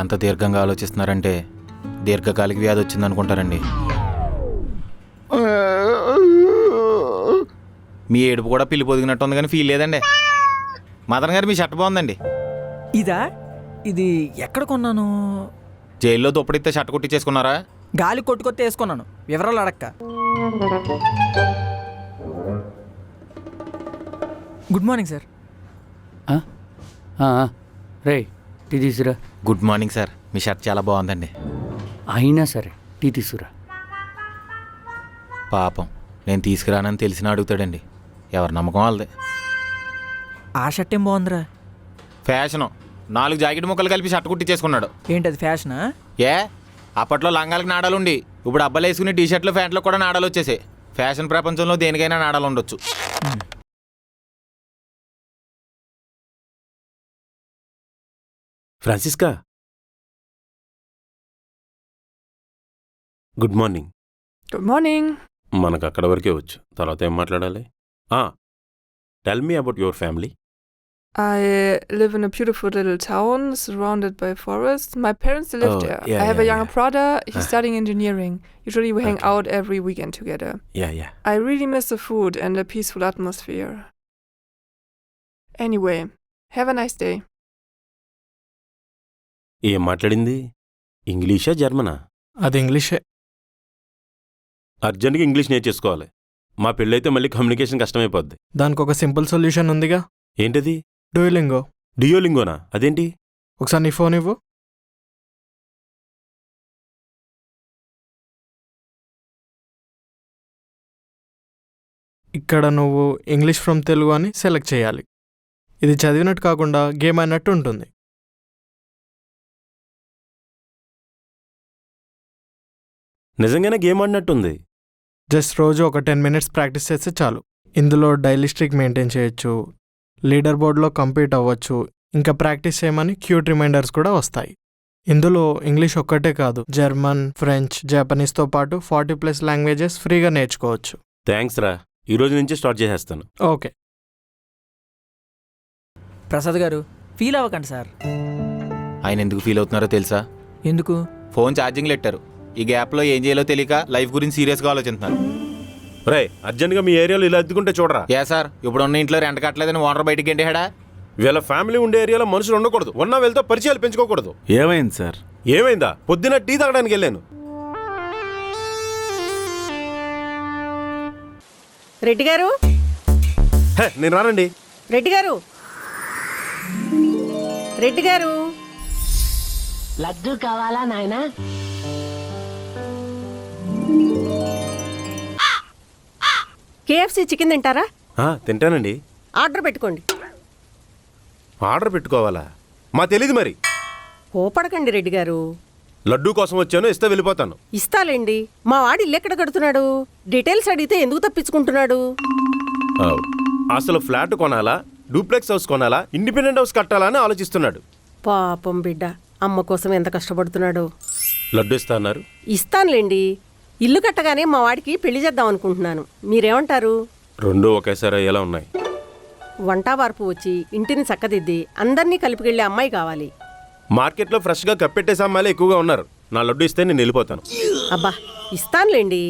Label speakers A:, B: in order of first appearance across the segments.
A: మీరంత దీర్ఘంగా ఆలోచిస్తున్నారంటే దీర్ఘకాలిక వ్యాధి వచ్చిందనుకుంటారండి. మీ ఏడుపు కూడా పిల్లి పొదిగినట్టు ఉంది కానీ ఫీల్ లేదండి. మదన్ గారు మీ షర్ట్ బాగుందండి.
B: ఇది ఎక్కడ కొన్నాను?
A: జైల్లో దుప్పడితే షర్ట్ కుట్టించేసుకున్నారా?
B: గాలి కొట్టుకొత్తే వేసుకున్నాను, వివరాలు అడక్క. Good morning sir.
C: రే టీ తీసురా.
A: గుడ్ మార్నింగ్ సార్, మీ షర్ట్ చాలా బాగుందండి.
C: అయినా సరే టీ తీసుకురా.
A: పాపం నేను తీసుకురానని తెలిసినా అడుగుతాడండి. ఎవరి నమ్మకం వాళ్ళది.
B: ఆ షర్ట్ ఏం బాగుందిరా?
A: ఫ్యాషను 4 జాకెట్ ముక్కలు కలిపి షర్ట్ కుట్టించేసుకున్నాడు.
B: ఏంటది ఫ్యాషనా?
A: ఏ అప్పట్లో లంగాలకు నాడాలు ఉండి ఇప్పుడు అబ్బాయిలు వేసుకునే టీషర్ట్లు ప్యాంట్లో కూడా నాడాలు వచ్చేసాయి. ఫ్యాషన్ ప్రపంచంలో దేనికైనా నాడాలు ఉండొచ్చు.
D: Francesca, good morning.
E: Good morning.
D: మనకు అక్కడ వరకే వచ్చు, తర్వాత ఏం మాట్లాడాలి? Tell me about your family.
E: I live in a beautiful little town surrounded by forests. My parents live there.
D: Yeah,
E: I have a younger brother. He's studying engineering. Usually we hang out every weekend together.
D: Yeah.
E: I really miss the food and the peaceful atmosphere. Anyway, have a nice day.
D: ఏం మాట్లాడింది? ఇంగ్లీషా జర్మనా?
F: అది ఇంగ్లీషే.
D: అర్జెంట్గా English నేర్చేసుకోవాలి. మా పెళ్ళైతే మళ్ళీ communication కష్టమైపోద్ది.
F: దానికి ఒక సింపుల్ సొల్యూషన్ ఉందిగా.
D: ఏంటది?
F: డూయలింగో.
D: డియోలింగోనా? అదేంటి?
F: ఒకసారి నీ ఫోన్ ఇవ్వు. ఇక్కడ నువ్వు ఇంగ్లీష్ ఫ్రమ్ తెలుగు అని సెలెక్ట్ చేయాలి. ఇది చదివినట్టు కాకుండా గేమ్ అయినట్టు ఉంటుంది.
D: నిజంగానే గేమ్ ఆడినట్టుంది.
F: జస్ట్ రోజు ఒక 10 minutes ప్రాక్టీస్ చేస్తే చాలు. ఇందులో డైలీ స్ట్రిక్ మెయింటైన్ చేయొచ్చు, లీడర్ బోర్డ్లో కంపీట్ అవ్వచ్చు, ఇంకా ప్రాక్టీస్ చేయమని క్యూట్ రిమైండర్స్ కూడా వస్తాయి. ఇందులో ఇంగ్లీష్ ఒక్కటే కాదు, జర్మన్, ఫ్రెంచ్, జపనీస్తో పాటు 40+ లాంగ్వేజెస్ ఫ్రీగా నేర్చుకోవచ్చు.
D: థ్యాంక్స్ రా, ఈ రోజు నుంచి స్టార్ట్ చేసేస్తాను.
F: ఓకే.
B: ప్రసాద్ గారు ఫీల్ అవ్వకండి సార్.
A: ఆయన ఎందుకు ఫీల్ అవుతున్నారో తెలుసా?
B: ఎందుకు?
A: ఫోన్ ఛార్జింగ్ లెట్టారు. ఈ గ్యాప్లో ఏం చేయాలో తెలియక లైఫ్ గురించి సీరియస్గా ఆలోచిస్తున్నారు.
D: రే, అర్జెంట్గా మీ ఏరియాలో ఇలా అద్దుకుంటే చూడరా.
A: ఏ సార్, ఇప్పుడు ఉన్న ఇంట్లో రెంట్ కట్టలేదని ఓనర్ బయటికి గంటేడా?
D: వీళ్ళ ఫ్యామిలీ ఉండే ఏరియాలో మనుషులు ఉండకూడదు, ఉన్న వీళ్ళతో పరిచయాలు పెంచుకోకూడదు.
G: ఏమైంది సార్?
D: ఏమైందా? పొద్దున్న టీ తాగడానికి వెళ్ళాను.
H: రెడ్డి గారు,
D: నేను రానండి.
H: రెడ్డి గారు, రెడ్డి గారు, లడ్డు కావాలా నాయనా? కేఎఫ్సి చికెన్ తింటారా?
D: తింటానండి.
H: ఆర్డర్ పెట్టుకోండి.
D: ఆర్డర్ పెట్టుకోవాలా? మా తెలీదు మరి.
H: కోపడకండి రెడ్డి గారు.
D: లడ్డూ కోసం వచ్చాను, ఇస్తే వెళ్ళిపోతాను.
H: ఇస్తాలేండి. మా వాడు ఇల్లు ఎక్కడ కడుతున్నాడు? డీటెయిల్స్ అడిగితే ఎందుకు తప్పించుకుంటున్నాడు?
D: అసలు ఫ్లాట్ కొనాలా, డూప్లెక్స్ హౌస్ కొనాలా, ఇండిపెండెంట్ హౌస్ కట్టాలా అని ఆలోచిస్తున్నాడు.
H: పాపం బిడ్డ, అమ్మ కోసం ఎంత కష్టపడుతున్నాడు.
D: లడ్డు ఇస్తా అన్నారు.
H: ఇస్తానులేండి. ఇల్లు కట్టగానే మా వాడికి పెళ్లి చేద్దాం అనుకుంటున్నాను. మీరేమంటారు?
D: రెండూ ఒకేసారి ఎలా ఉన్నాయి?
H: వంట వార్పు వచ్చి ఇంటిని చక్కదిద్ది అందరినీ కలిపికెళ్ళే అమ్మాయి కావాలి.
D: మార్కెట్లో ఫ్రెష్గా కప్పెట్టేసే అమ్మాయిలే ఎక్కువగా ఉన్నారు. నా లడ్డు ఇస్తే నేను వెళ్ళిపోతాను.
H: అబ్బా, ఇస్తానులేండి.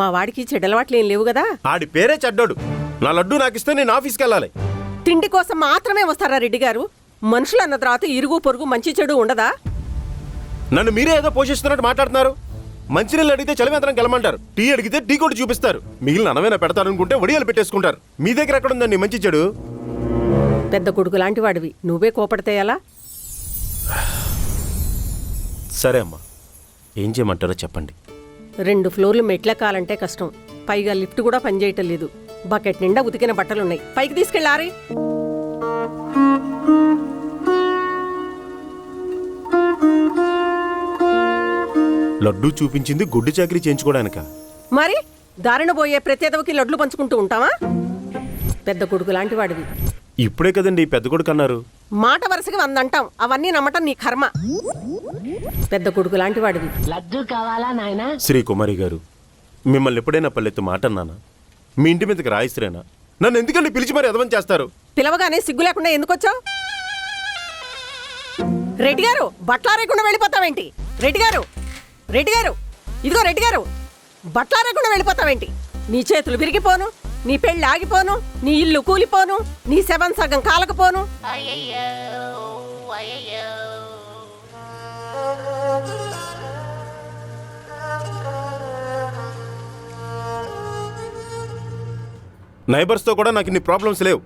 H: మా వాడికి చెడ్డలవాట్లేం లేవు కదా.
D: ఆడి పేరే చెడ్డాడు. నా లడ్డు నాకు ఇస్తే నేను ఆఫీస్కి వెళ్ళాలి.
H: తిండి కోసం మాత్రమే వస్తారా రెడ్డి గారు? మనుషులు అన్న తర్వాత ఇరుగు పొరుగు మంచి చెడు ఉండదా?
D: నన్ను మీరే ఏదో పోషిస్తున్నట్టు మాట్లాడుతున్నారు. మంచినీళ్ళు అడిగితే చలివేంతరం గెలమంటారు, టీ అడిగితే టీ కొట్టి చూపిస్తారు, మిగిలిన అన్నమైనా పెడతారనుకుంటే వడియాలు పెట్టేసుకుంటారు. మీ దగ్గర ఎక్కడుందండి మంచి చెడు?
H: పెద్ద కొడుకు లాంటి వాడివి, నువ్వే కోపడితే ఎలా?
D: సరే అమ్మా, ఏం చేయమంటారో చెప్పండి.
H: 2 ఫ్లోర్లు మెట్లెక్కాలంటే కష్టం. పైగా లిఫ్ట్ కూడా పనిచేయటం లేదు. బకెట్ నిండా ఉతికిన బట్టలున్నాయి. పైకి తీసుకెళ్ళారే.
D: లడ్డూ చూపించింది గుడ్డు చాకరీ చేయించుకోవడానిక?
H: మరి దారిన పోయే ప్రత్యేదవకి లడ్లు పంచుకుంటూ ఉంటావా? పెద్ద కొడుకు లాంటి వాడివి.
D: ఇప్పుడే కదండి పెద్ద కొడుకు అన్నారు.
H: మాట వరుసగా 100 అంటాం, అవన్నీ నమ్మటం నీ కర్మ. పెద్ద కొడుకు లాంటి వాడివి. లడ్డు కావాలా నాయనా?
D: శ్రీ కుమారి గారు, మిమ్మల్ని ఎప్పుడైనా పల్లెత్తు మాట అన్నానా? మీ ఇంటి మీదకి రాయిశ్రేనా? నన్ను ఎందుకంటే పిలిచి మరి ఎదవం చేస్తారు?
H: పిలవగానే సిగ్గు లేకుండా ఎందుకు వచ్చావు? రెడ్డి గారు బట్టలారేకుండా వెళ్ళిపోతావేంటి? రెడ్డి గారు, రెడ్డి గారు, ఇదిగో రెడ్డి గారు, బట్టలారేకుండా వెళ్ళిపోతావేంటి? నీ చేతులు విరిగిపోను, నీ పెళ్ళి ఆగిపోను, నీ ఇల్లు కూలిపోను, నీ శవం సగం కాలకపోను.
D: నైబర్స్తో కూడా నాకు ఇన్ని ప్రాబ్లమ్స్ లేవు.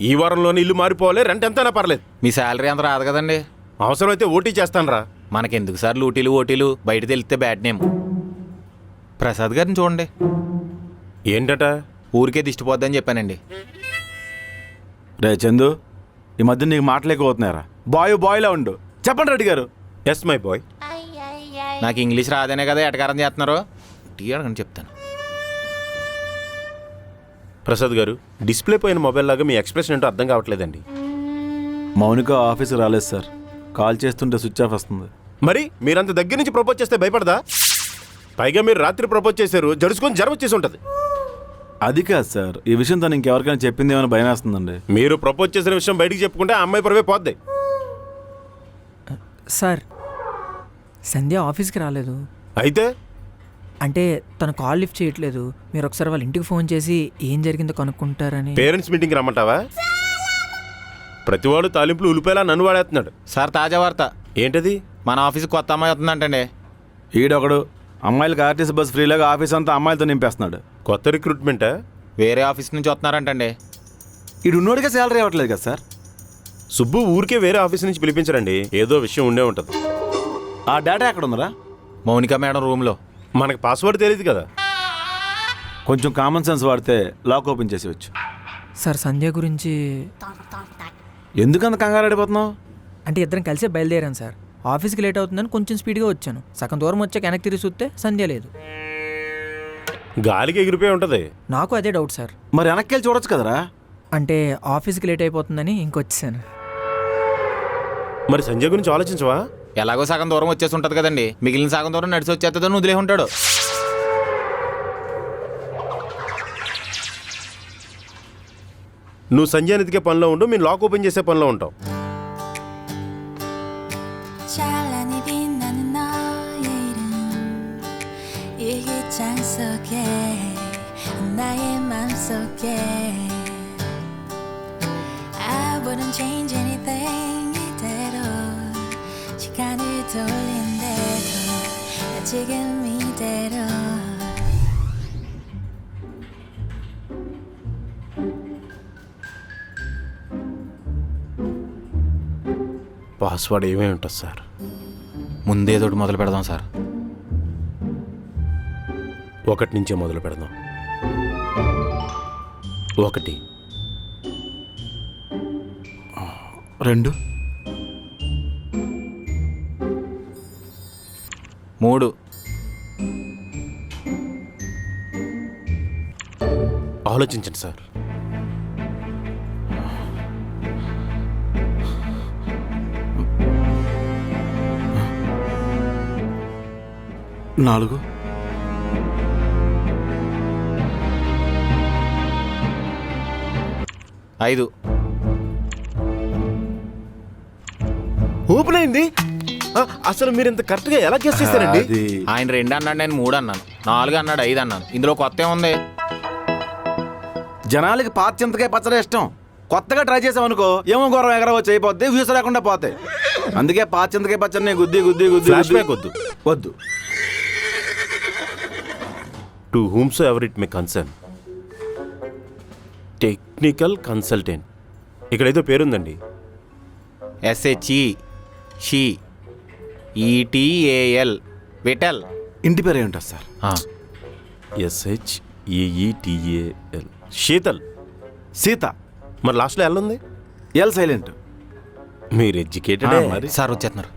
D: ఈ వారంలోనే ఇల్లు మారిపోవాలి, రెంట్ ఎంతైనా పర్లేదు.
A: మీ శాలరీ అంత రాదు కదండి.
D: అవసరమైతే ఓటీ చేస్తానురా.
A: మనకెందుకు సార్ లూటీలు ఓటీలు, బయట తెలిస్తే బ్యాడ్ నేమ్. ప్రసాద్ గారిని చూడండి,
D: ఏంటట?
A: ఊరికే దిష్టిపోద్దని చెప్పానండి.
G: రే చందు, ఈ మధ్య నీకు మాటలేకపోతున్నారా? బాయ్లా ఉండు. చెప్పండి రెడ్డి గారు.
D: Yes my boy.
A: నాకు ఇంగ్లీష్ రాదనే కదా ఎటకారం చేస్తున్నారు. టీ అడగని చెప్తాను.
D: ప్రసాద్ గారు, డిస్ప్లే పోయిన మొబైల్ లాగా మీ ఎక్స్ప్రెషన్ ఏంటో అర్థం కావట్లేదండి.
G: మౌనిక ఆఫీస్కి రాలేదు సార్. కాల్ చేస్తుంటే స్విచ్ ఆఫ్ వస్తుంది.
D: మరి మీరంత దగ్గర నుంచి ప్రపోజ్ చేస్తే భయపడదా? పైగా మీరు రాత్రి ప్రపోజ్ చేశారు, జడుచుకొని జ్వరం వచ్చేసి ఉంటుంది.
G: అది కాదు సార్, ఈ విషయం తను ఇంకెవరికైనా చెప్పింది ఏమైనా భయం వేస్తుందండి.
D: మీరు ప్రపోజ్ చేసిన విషయం బయటికి చెప్పుకుంటే ఆ అమ్మాయి పరువే పోద్ది.
B: సార్, సంధ్య ఆఫీస్కి రాలేదు.
D: అయితే
B: అంటే తను కాల్ లిఫ్ట్ చేయట్లేదు. మీరు ఒకసారి వాళ్ళ ఇంటికి ఫోన్ చేసి ఏం జరిగిందో కనుక్కుంటారని.
D: పేరెంట్స్ మీటింగ్కి రమ్మంటావా? ప్రతివాడు తాలింపులు ఉలిపేలా నన్ను వాడేస్తున్నాడు.
A: సార్, తాజా వార్త.
D: ఏంటది?
A: మన ఆఫీస్కి కొత్త అమ్మాయి వస్తుందంటండి.
G: ఈడొకడు అమ్మాయిలకి ఆర్టీసీ బస్ ఫ్రీలాగా ఆఫీస్ అంతా అమ్మాయిలతో నింపేస్తున్నాడు.
D: కొత్త రిక్రూట్మెంటా?
A: వేరే ఆఫీస్ నుంచి వస్తున్నారంటండి.
G: ఈడు ఉన్నోడిగా శాలరీ ఇవ్వట్లేదు కదా సార్.
D: సుబ్బు ఊరికే వేరే ఆఫీస్ నుంచి పిలిపించరండి, ఏదో విషయం ఉండే ఉంటుంది.
G: ఆ డేటా ఎక్కడ ఉందరా?
A: మౌనిక మేడం రూమ్లో.
D: మనకు పాస్వర్డ్ తెలియదు కదా.
G: కొంచెం కామన్ సెన్స్ వాడితే లాక్ ఓపెన్ చేసేవచ్చు.
B: సార్, సంధ్య గురించి
G: ఎందుకంత కంగారు ఆడిపోతున్నావు?
B: అంటే ఇద్దరం కలిసి బయలుదేరాను సార్. ఆఫీస్కి లేట్ అవుతుందని కొంచెం స్పీడ్గా వచ్చాను. సగం దూరం వచ్చాక వెనక్కి తిరిగి చూస్తే సంధ్య లేదు.
D: గాలికి ఎగిరిపోయి ఉంటుంది.
B: నాకు అదే డౌట్ సార్.
G: మరి వెనక్కి వెళ్ళి చూడొచ్చు కదరా?
B: అంటే ఆఫీస్కి లేట్ అయిపోతుందని ఇంకొచ్చాను.
D: మరి సంజయ్ గురించి ఆలోచించవా?
A: ఎలాగో సగం దూరం వచ్చేసి ఉంటుంది కదండి, మిగిలిన సగం దూరం నడిచి వచ్చేస్తుందని వదిలే ఉంటాడు.
D: నువ్వు సంజయ్ ఎతికే పనిలో ఉండు, మేము లాక్ ఓపెన్ చేసే పనిలో ఉంటాం.
I: 찬란히 빛나는 너의 이름 일기장 속에 나의 맘속에 I wouldn't change anything 이대로 시간을 돌린대도 나 지금 이대로
D: password ఏమేమి ఉంటుంది సార్?
A: ముందేదోటి మొదలు పెడదాం సార్.
D: 1 నుంచే మొదలు పెడదాం. 1
G: 2
A: 3
D: ఆలోచించండి సార్.
G: 4
A: 5
D: ఓపెన్ అయింది. అసలు మీరు ఇంత కరెక్ట్గా ఎలా గెస్ చేస్తారండి?
G: అది
A: ఆయన 2 అన్నాడు, నేను 3 అన్నాను, 4 అన్నాడు, 5 అన్నాను. ఇందులో కొత్త ఏముంది?
G: జనాలకి పాత చింతకాయ పచ్చడి ఇష్టం. కొత్తగా ట్రై చేసామనుకో ఏమో గౌరవం ఎగరవచ్చు, అయిపోద్ది, వ్యూస్ లేకుండా పోతాయి. అందుకే పాత చింతకాయ పచ్చడిని గుద్ది గుద్ది గుద్ది
D: ఫ్లాష్ బ్యాక్ వద్దు.
G: వద్దు.
D: To whomsoever it may concern, technical consultant. ఇక్కడైతే పేరుందండి.
A: SHE షీ ETAL విటల్.
G: ఇంటి పేరు ఏముంటుంది సార్?
D: SHEETAL శీతల్.
G: సీత.
D: మరి లాస్ట్లో ఎల్ ఉంది.
G: L silent.
D: మీరు ఎడ్యుకేటెడ్
G: మరి.
A: సార్ వచ్చేస్తున్నారు.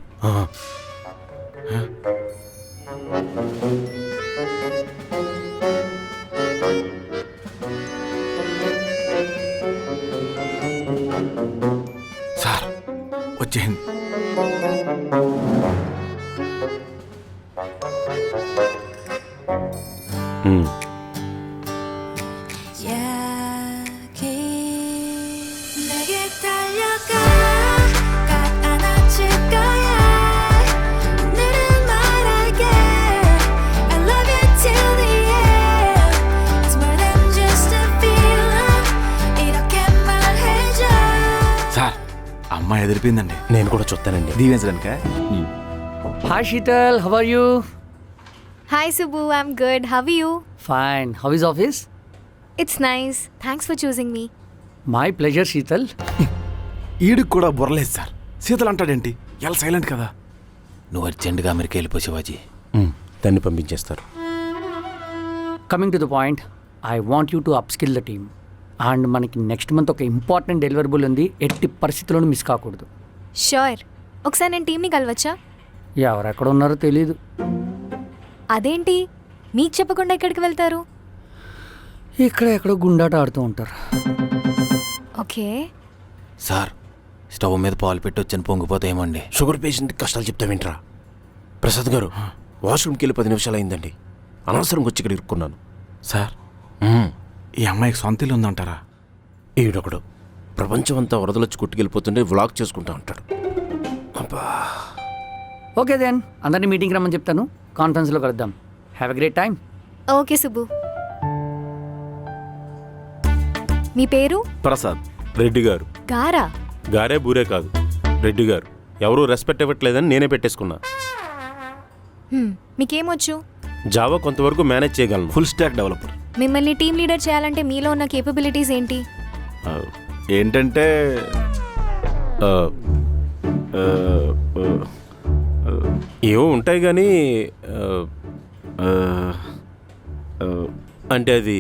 G: సార్ వచ్చేయండి.
I: 여기 내게 달려가 꽉 안아줄까
G: అమ్మాయి ఎదిరిపోయిందండి.
D: నేను కూడా చూస్తానండి.
G: దీవించడానిక
C: hi Sheetal, how are you?
J: Hi Subbu, I'm good. How are you?
C: Fine. How is office?
J: It's nice. Thanks for choosing me.
C: My pleasure Sheetal.
G: ఈడికి కూడా బుర్రలేదు సార్. శీతలు అంటాడేంటి? ఎలా సైలెంట్ కదా.
A: నువ్వు అర్జెంటుగా అమెరికా వెళ్ళిపో శివాజీ.
D: దాన్ని పంపించేస్తారు.
C: Coming to the point, I want you to upskill the team. And మనకి నెక్స్ట్ మంత్ ఒక ఇంపార్టెంట్ డెలివరబుల్ ఉంది, ఎట్టి పరిస్థితుల్లోనూ మిస్ కాకూడదు.
J: Sure. ఒకసారి నేను టీంని కలవచ్చా?
C: ఎవరెక్కడ ఉన్నారో తెలీదు.
J: అదేంటి మీకు చెప్పకుండా ఎక్కడికి వెళ్తారు?
C: ఇక్కడ ఎక్కడో గుండాట ఆడుతూ ఉంటారు.
J: ఓకే.
A: సార్ స్టవ్ మీద పాలు పెట్టి వచ్చాను, పొంగిపోతాయేమండి.
D: షుగర్ పేషెంట్ కష్టాలు చెప్తావేంట్రా? ప్రసాద్ గారు, వాష్రూమ్కి వెళ్ళి 10 నిమిషాలు అయిందండి. అనవసరంగా వచ్చి ఇక్కడ ఇరుక్కున్నాను.
G: సార్ ఈ అమ్మాయికి సొంత ఇల్లు ఉందంటారా?
D: ఈడొకడు ప్రపంచం అంతా వరదలొచ్చి కొట్టుకెళ్ళిపోతుంటే వ్లాగ్ చేసుకుంటా ఉంటాడు. అబ్బా.
C: ఓకే దెన్, అందరినీ మీటింగ్కి రమ్మని చెప్తాను. కాన్ఫరెన్స్లో కలుద్దాం. Have a great time.
J: Okay Subbu. మీ పేరు?
G: ప్రసాద్.
D: రెడ్డి గారు.
J: గారా?
D: గారే బూరే కాదు, రెడ్డి గారు. ఎవరూ రెస్పెక్ట్ ఇవ్వట్లేదని నేనే పెట్టేసుకున్నా.
J: మీకేమొచ్చు?
D: జావా కొంతవరకు మేనేజ్ చేయగలను.
G: Full stack developer.
J: మిమ్మల్ని టీమ్ లీడర్ చేయాలంటే మీలో ఉన్న కేపబిలిటీస్ ఏంటి?
G: ఏంటంటే
D: ఏవో ఉంటాయి కానీ అంటే అది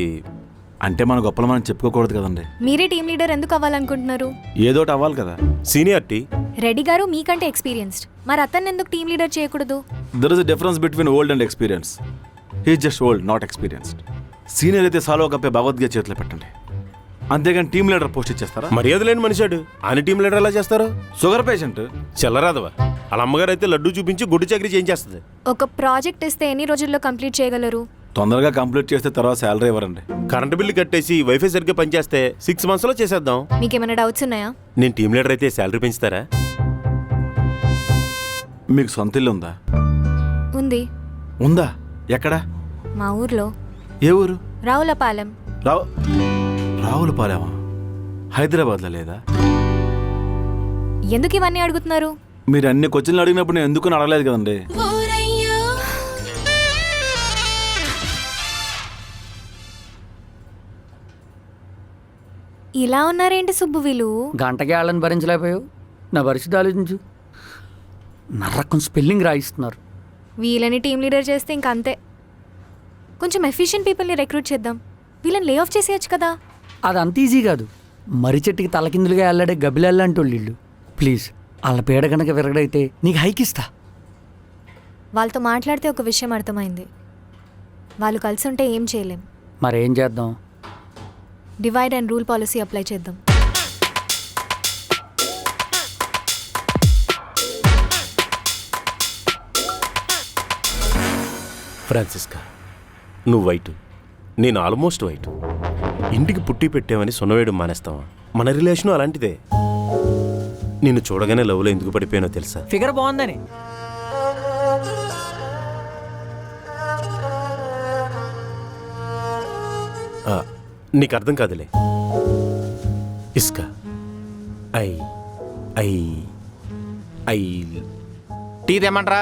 G: అంటే మన గొప్పలు మనం చెప్పుకోకూడదు కదండి.
J: మీరే టీమ్ లీడర్ ఎందుకు అవ్వాలనుకుంటున్నారు?
G: ఏదోటి అవ్వాలి కదా.
D: సీనియారిటీ.
J: రెడ్డి గారు మీకంటే ఎక్స్పీరియన్స్డ్, మరి అతన్ని ఎందుకు టీమ్ లీడర్ చేయకూడదు?
G: There is a difference between old and experience. He just old, not experienced. Senior అయితే సాలో కప్పే భగవద్గీత చేతిలో పెట్టండి, అంతేగాని టీమ్ లీడర్ పోస్ట్ ఇచ్చేస్తారా?
D: మర్యాద లేని మనిషాడు ఆయన టీం లీడర్ ఎలా చేస్తారు?
G: షుగర్ పేషెంట్
D: చెల్లరాదవా. వాళ్ళ అమ్మగారు అయితే లడ్డు చూపించి గుడ్డు చక్రీ చేయించేస్తుంది.
J: ఒక ప్రాజెక్ట్ ఇస్తే ఎన్ని రోజుల్లో కంప్లీట్ చేయగలరు?
G: తొందరగా కంప్లీట్ చేస్తే తర్వాత శాలరీ ఇవ్వరండి.
D: కరెంట్ బిల్లు కట్టేసి వైఫై సరిగ్గా పనిచేస్తే 6 monthsలో చేసేద్దాం.
J: మీకేమైనా డౌట్స్ ఉన్నాయా?
D: నేను టీం లీడర్ అయితే శాలరీ పెంచుతారా?
G: మీకు సొంత ఇల్లు ఉందా?
J: ఉంది.
G: ఉందా? ఎక్కడ?
J: మా ఊర్లో.
G: ఏ ఊరు?
J: రావులపాలెం.
G: రావులపాలెమా? హైదరాబాద్లో లేదా?
J: ఎందుకు ఇవన్నీ అడుగుతున్నారు?
G: మీరు అన్ని క్వశ్చన్లు అడిగినప్పుడు నేను ఎందుకు అడగలేదు కదండి.
J: ఇలా ఉన్నారేంటి సుబ్బు వీళ్ళు?
C: గంటకే వాళ్ళని భరించలేకపోయావు. నా పరిస్థితి ఆలోచించు. నరకం స్పెల్లింగ్ రాయిస్తున్నారు.
J: వీళ్ళని టీమ్ లీడర్ చేస్తే ఇంక అంతే. కొంచెం ఎఫిషియెంట్ పీపుల్ని రిక్రూట్ చేద్దాం. వీళ్ళని లే ఆఫ్ చేసేయచ్చు కదా.
C: అది అంత ఈజీ కాదు. మర్రి చెట్టుకి తలకిందులుగా వెళ్ళాడే గబ్బిలెల్లాంటి వాళ్ళు. ప్లీజ్, వాళ్ళ పేడ కనుక విరగడైతే నీకు హైక్ ఇస్తా.
J: వాళ్ళతో మాట్లాడితే ఒక విషయం అర్థమైంది, వాళ్ళు కలిసి ఉంటే ఏం చేయలేం.
C: మరేం చేద్దాం?
J: Divide and rule policy apply చేద్దాం.
D: ఫ్రాన్సిస్కా, నువ్వు వైట్, నేను ఆల్మోస్ట్ వైట్. ఇంటికి పుట్టి పెట్టామని సున్నవేయడం మానేస్తావా? మన రిలేషను అలాంటిదే. నిన్ను చూడగానే లవ్లో ఎందుకు పడిపోయానో తెలుసా?
B: ఫిగర్ బాగుందని.
D: నీకు అర్థం కాదులే. ఇస్కా ఐ ఐ ఐ
A: టీ తెమ్మంటారా?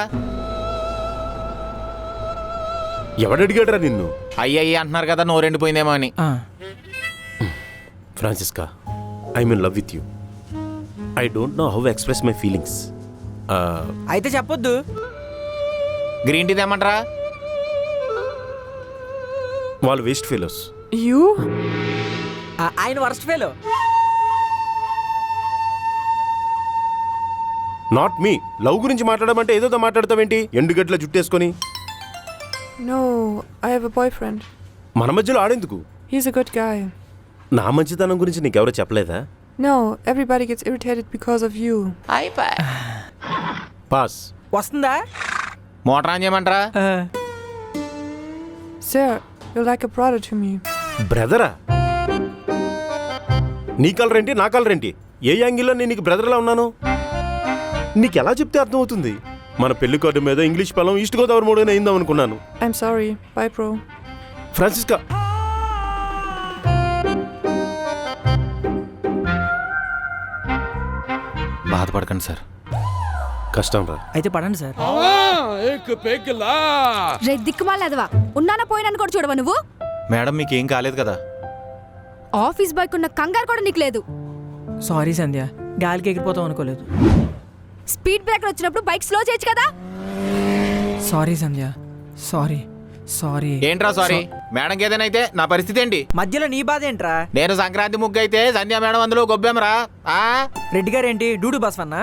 D: ఎవడడిగాడరా నిన్ను?
A: అయ్యి అంటున్నారు కదా, నోరెండిపోయిందేమో అని.
D: Francesca, I'm in love with you. I don't know how express my feelings.
B: అయితే చెప్పొద్దు.
A: గ్రీన్ టీ తెమ్మంటారా?
D: వాళ్ళు వేస్ట్ ఫెలోస్.
E: You?
B: ఆయన worst fellow.
D: Not me. Love గురించి మాట్లాడమంటే ఏదో మాట్లాడతావేంటి ఎండుగడ్ల జుట్టేసుకొని?
E: No, I have a boyfriend.
D: మన మధ్యలో ఆడేందుకు?
E: He's a good guy.
D: నా మంచితనం గురించి నీకెవరో చెప్పలేదా?
E: No, everybody gets irritated because of you.
D: Pass.
B: వస్తుందా?
A: మోటార్ ఆన్ చేయమంటారా?
E: Sir, you're like a brother to me.
D: బ్రదరా? నీ కలర్ ఏంటి, నా కలర్ ఏంటి? ఏ యాంగిల్లో నేను నీకు బ్రదర్లా ఉన్నాను? నీకు ఎలా చెప్తే అర్థమవుతుంది? మన పెళ్లి కార్డు మీద ఇంగ్లీష్ పదం ఈస్ట్ గోదావరి మూడుగానే అయిందాం అనుకున్నాను.
E: I'm sorry. Bye, bro.
D: Francesca,
A: బాధపడకండి సార్.
D: కష్టం రా.
B: అయితే పడండి సార్.
J: రే దిక్కుమాలేదవా, ఉన్నానా పోయినాను కూడా చూడవా నువ్వు?
A: మేడం మీకేం కాలేదు కదా?
J: ఆఫీస్ బైక్ ఉన్న కంగారు కూడా నీకు లేదు.
B: సారీ సంధ్య, గాలికి ఎగిరిపోతాం అనుకోలేదు.
J: స్పీడ్ బ్రేకర్ వచ్చినప్పుడు బైక్ స్లో చేయొచ్చు కదా.
B: సారీ సంధ్య, సారీ సారీ.
A: ఏంట్రా సారీ? మేడంకి ఏదైనా అయితే నా పరిస్థితి ఏంటి?
B: మధ్యలో నీ బాధ ఏంట్రా?
A: నేను సంక్రాంతి ముగ్గు అయితే సంధ్యా మేడం అందులో గొబ్బెమరా?
B: రెడ్డి గారు ఏంటి డూడు బస్వన్నా?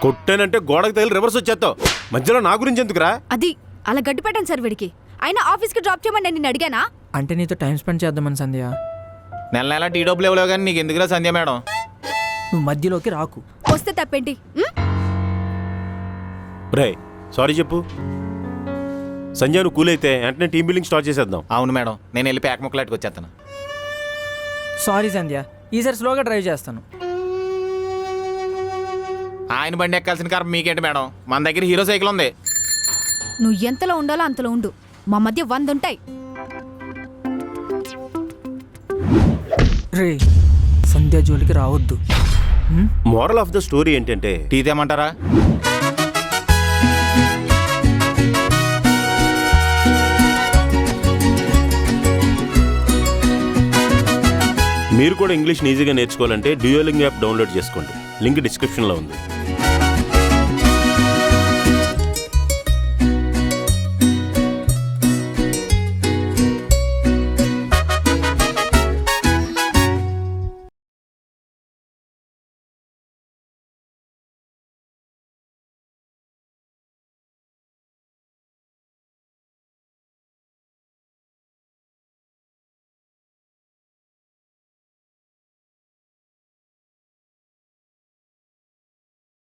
D: కొట్టానంటే గోడకు తగిలి రివర్స్ వచ్చేస్తావు. మధ్యలో నా గురించి ఎందుకురా?
J: అది అలా గడ్డి పెట్టాను సార్ వీడికి. అయినా ఆఫీస్కి డ్రాప్ చేయమని నేను నిన్ను అడిగానా?
B: అంటే నీతో టైం స్పెండ్ చేద్దామని సంధ్య.
A: నెల నెల టీ డబ్బులు ఇవ్వలేవు కానీ నీకు ఎందుకురా సంధ్య మేడం?
B: నువ్వు మధ్యలోకి రాకు.
J: వస్తే తప్పేంటి?
D: రే సారీ చెప్పు. సంజయ్ నువ్వు కూల్ అయితే వెంటనే టీమ్ బిల్డింగ్ స్టార్ట్ చేసేద్దాం.
A: అవును మేడం, నేను వెళ్ళి ప్యాక్ ముక్కలాట్కి వచ్చేస్తాను.
B: సారీ సంధ్య, ఈసారి స్లోగా డ్రైవ్ చేస్తాను.
A: ఆయన బండి ఎక్కాల్సిన కారణం మీకేంటి మేడం? మన దగ్గర హీరో సైకిల్ ఉంది.
J: నువ్వు ఎంతలో ఉండాలో అంతలో ఉండు. మా మధ్య 100 ఉంటాయి.
B: రే సంధ్య జోలికి రావద్దు.
D: మోరల్ ఆఫ్ ద స్టోరీ ఏంటంటే
A: టీ తేమంటారా?
D: మీరు కూడా ఇంగ్లీష్ని ఈజీగా నేర్చుకోవాలంటే డ్యూయోలింగ్ యాప్ డౌన్లోడ్ చేసుకోండి. లింక్ డిస్క్రిప్షన్లో ఉంది.